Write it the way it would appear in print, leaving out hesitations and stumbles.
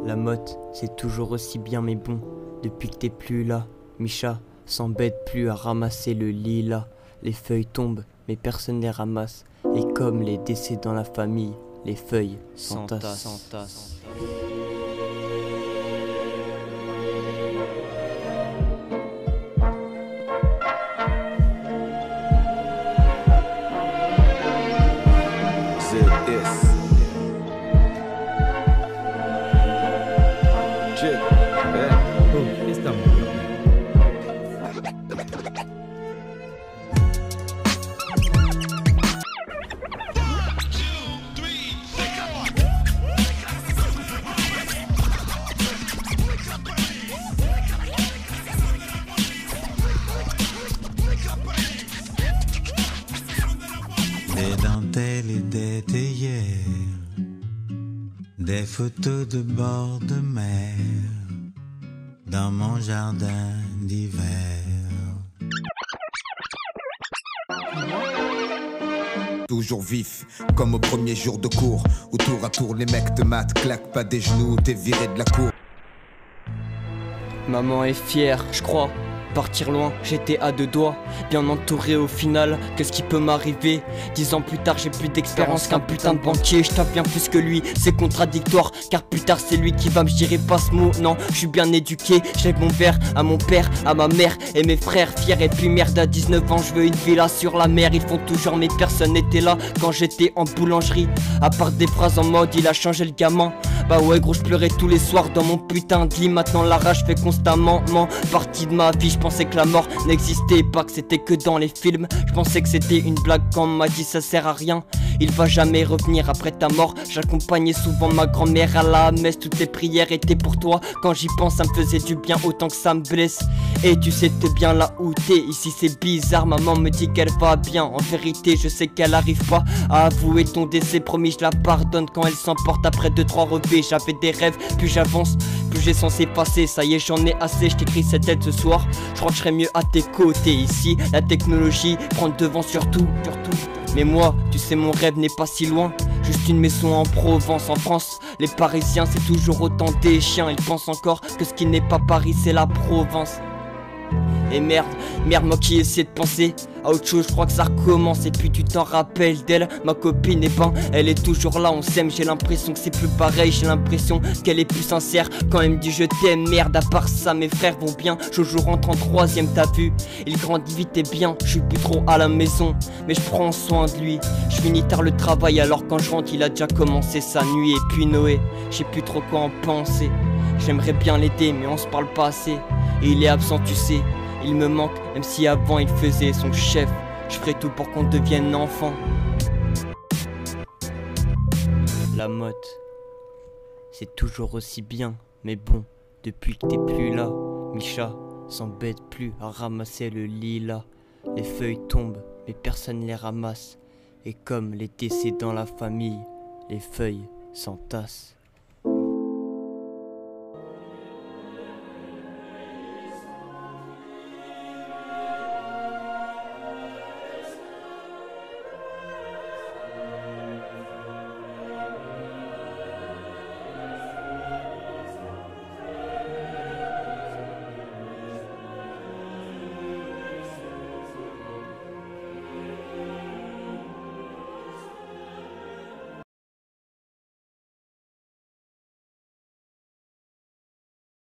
La motte, c'est toujours aussi bien mais bon. Depuis que t'es plus là, Micha s'embête plus à ramasser le lilas. Les feuilles tombent, mais personne les ramasse. Et comme les décès dans la famille, les feuilles s'entassent. Des dentelles et des théières, des photos de bord de mer, dans mon jardin d'hiver. Toujours vif, comme au premier jour de cours, où tour à tour les mecs te matent, claquent pas des genoux, t'es viré de la cour. Maman est fière, je crois. Partir loin, j'étais à 2 doigts. Bien entouré au final, qu'est-ce qui peut m'arriver? 10 ans plus tard, j'ai plus d'expérience qu'un putain de banquier. Je tape bien plus que lui, c'est contradictoire. Car plus tard, c'est lui qui va me dirai pas ce mot. Non, je suis bien éduqué, j'lève mon verre à mon père, à ma mère et mes frères. Fiers et puis merde, à 19 ans, je veux une villa sur la mer. Ils font toujours, mais personne n'était là quand j'étais en boulangerie. À part des phrases en mode, il a changé le gamin. Bah ouais gros, je pleurais tous les soirs dans mon putain de lit. Maintenant la rage fait constamment partie de ma vie. Je pensais que la mort n'existait pas, que c'était que dans les films. Je pensais que c'était une blague quand on m'a dit ça sert à rien. Il va jamais revenir après ta mort. J'accompagnais souvent ma grand-mère à la messe. Toutes les prières étaient pour toi. Quand j'y pense ça me faisait du bien autant que ça me blesse. Et tu sais t'es bien là où t'es. Ici c'est bizarre, maman me dit qu'elle va bien. En vérité je sais qu'elle arrive pas à avouer ton décès. Promis je la pardonne quand elle s'emporte après 2-3 revers. J'avais des rêves, plus j'avance, plus j'ai censé passer. Ça y est j'en ai assez, je t'écris cette lettre ce soir. Je crois que je serais mieux à tes côtés. Ici la technologie prend le devant sur tout. Mais moi, tu sais mon rêve n'est pas si loin. Juste une maison en Provence, en France. Les Parisiens c'est toujours autant des chiens. Ils pensent encore que ce qui n'est pas Paris c'est la Provence. Et merde, moi qui essaie de penser à autre chose, je crois que ça recommence. Et puis tu t'en rappelles d'elle, ma copine, et ben elle est toujours là, on s'aime. J'ai l'impression que c'est plus pareil, j'ai l'impression qu'elle est plus sincère quand elle me dit je t'aime. Merde, à part ça mes frères vont bien. Jojo rentre en 3ème, t'as vu, il grandit vite et bien. Je suis plus trop à la maison, mais je prends soin de lui. Je finis tard le travail, alors quand je rentre il a déjà commencé sa nuit. Et puis Noé, je sais plus trop quoi en penser. J'aimerais bien l'aider mais on se parle pas assez. Et il est absent tu sais, il me manque, même si avant il faisait son chef. Je ferai tout pour qu'on devienne enfant. La motte, c'est toujours aussi bien. Mais bon, depuis que t'es plus là, Micha s'embête plus à ramasser le lilas. Les feuilles tombent, mais personne les ramasse. Et comme les décès dans la famille, les feuilles s'entassent.